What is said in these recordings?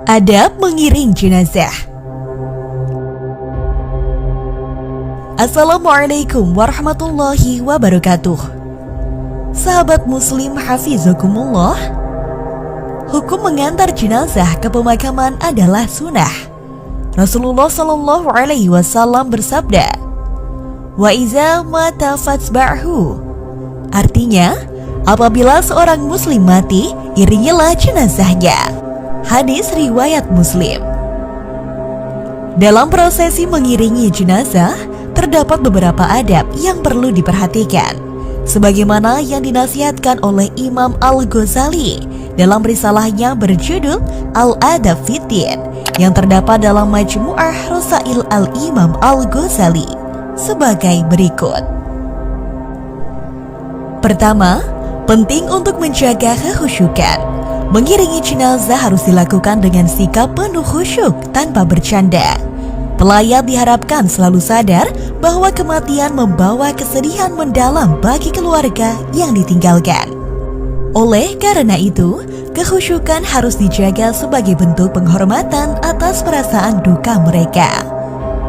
Adab mengiring jenazah. Assalamualaikum warahmatullahi wabarakatuh. Sahabat muslim hafizakumullah, hukum mengantar jenazah ke pemakaman adalah sunnah. Rasulullah Shallallahu Alaihi Wasallam bersabda, "Wa iza mata fatsba'hu." Artinya, apabila seorang muslim mati, iringilah jenazahnya. Hadis riwayat Muslim. Dalam prosesi mengiringi jenazah, terdapat beberapa adab yang perlu diperhatikan, sebagaimana yang dinasihatkan oleh Imam Al-Ghazali dalam risalahnya berjudul Al-Adab Fiddin yang terdapat dalam Majmu'ah Rasail Al-Imam Al-Ghazali sebagai berikut. Pertama, penting untuk menjaga kekhusyukan. Mengiringi jenazah harus dilakukan dengan sikap penuh khusyuk tanpa bercanda. Pelayat diharapkan selalu sadar bahwa kematian membawa kesedihan mendalam bagi keluarga yang ditinggalkan. Oleh karena itu, kekhusyukan harus dijaga sebagai bentuk penghormatan atas perasaan duka mereka.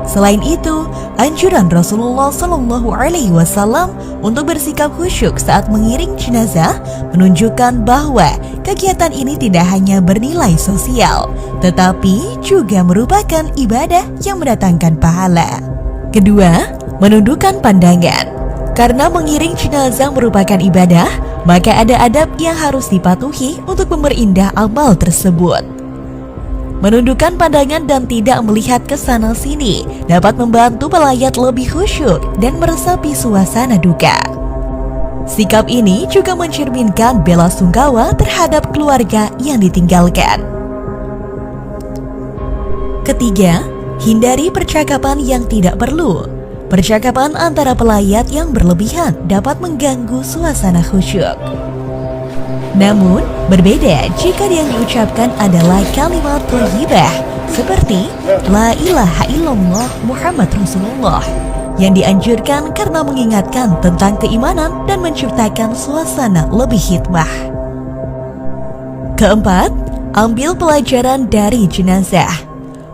Selain itu, anjuran Rasulullah Shallallahu Alaihi Wasallam untuk bersikap khusyuk saat mengiring jenazah menunjukkan bahwa kegiatan ini tidak hanya bernilai sosial, tetapi juga merupakan ibadah yang mendatangkan pahala. Kedua, menundukkan pandangan. Karena mengiring jenazah merupakan ibadah, maka ada adab yang harus dipatuhi untuk memperindah amal tersebut. Menundukkan pandangan dan tidak melihat ke sana sini dapat membantu pelayat lebih khusyuk dan meresapi suasana duka. Sikap ini juga mencerminkan bela sungkawa terhadap keluarga yang ditinggalkan. Ketiga, hindari percakapan yang tidak perlu. Percakapan antara pelayat yang berlebihan dapat mengganggu suasana khusyuk. Namun, berbeda jika yang diucapkan adalah kalimat thayyibah seperti La ilaha illallah Muhammad Rasulullah yang dianjurkan karena mengingatkan tentang keimanan dan menciptakan suasana lebih hikmah. Keempat, ambil pelajaran dari jenazah.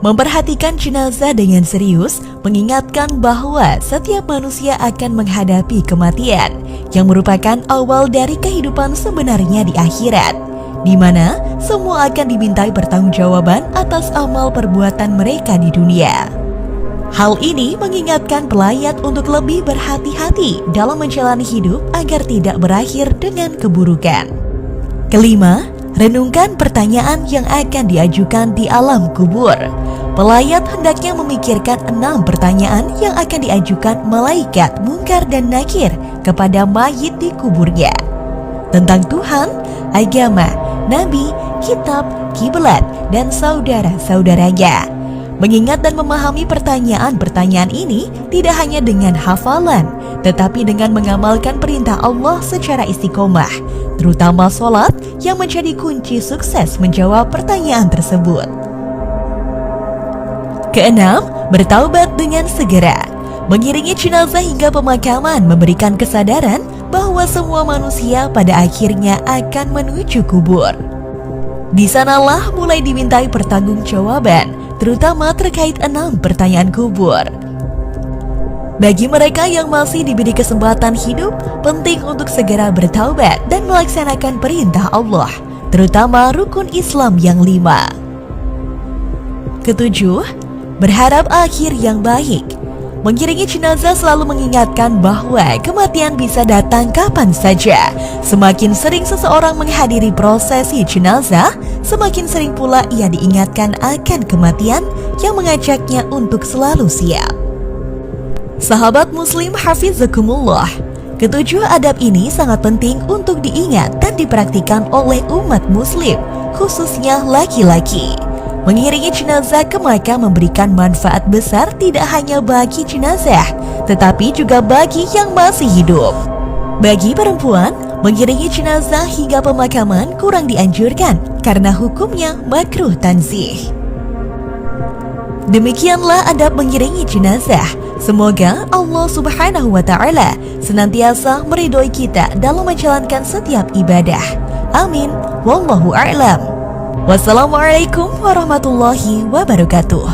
Memperhatikan jenazah dengan serius mengingatkan bahwa setiap manusia akan menghadapi kematian yang merupakan awal dari kehidupan sebenarnya di akhirat, di mana semua akan dimintai pertanggungjawaban atas amal perbuatan mereka di dunia. Hal ini mengingatkan pelayat untuk lebih berhati-hati dalam menjalani hidup agar tidak berakhir dengan keburukan. Kelima, renungkan pertanyaan yang akan diajukan di alam kubur. Pelayat hendaknya memikirkan 6 pertanyaan yang akan diajukan malaikat Munkar dan Nakir kepada mayit di kuburnya. Tentang Tuhan, agama, nabi, kitab, kiblat, dan saudara-saudaranya. Mengingat dan memahami pertanyaan-pertanyaan ini tidak hanya dengan hafalan, tetapi dengan mengamalkan perintah Allah secara istiqomah, terutama sholat yang menjadi kunci sukses menjawab pertanyaan tersebut. Keenam, bertaubat dengan segera. Mengiringi jenazah hingga pemakaman memberikan kesadaran bahwa semua manusia pada akhirnya akan menuju kubur. Di sanalah mulai dimintai pertanggungjawaban, terutama terkait 6 pertanyaan kubur. Bagi mereka yang masih diberi kesempatan hidup, penting untuk segera bertaubat dan melaksanakan perintah Allah, terutama rukun Islam yang 5. Ketujuh, berharap akhir yang baik. Mengiringi jenazah selalu mengingatkan bahwa kematian bisa datang kapan saja. Semakin sering seseorang menghadiri prosesi jenazah, semakin sering pula ia diingatkan akan kematian yang mengajaknya untuk selalu siap. Sahabat muslim hafizakumullah, ketujuh adab ini sangat penting untuk diingat dan dipraktikkan oleh umat muslim, khususnya laki-laki. Mengiringi jenazah ke makam memberikan manfaat besar tidak hanya bagi jenazah, tetapi juga bagi yang masih hidup. Bagi perempuan, mengiringi jenazah hingga pemakaman kurang dianjurkan karena hukumnya makruh tanzih. Demikianlah adab mengiringi jenazah. Semoga Allah Subhanahu wa Ta'ala senantiasa meridhoi kita dalam menjalankan setiap ibadah. Amin. Wallahu a'lam. Wassalamualaikum warahmatullahi wabarakatuh.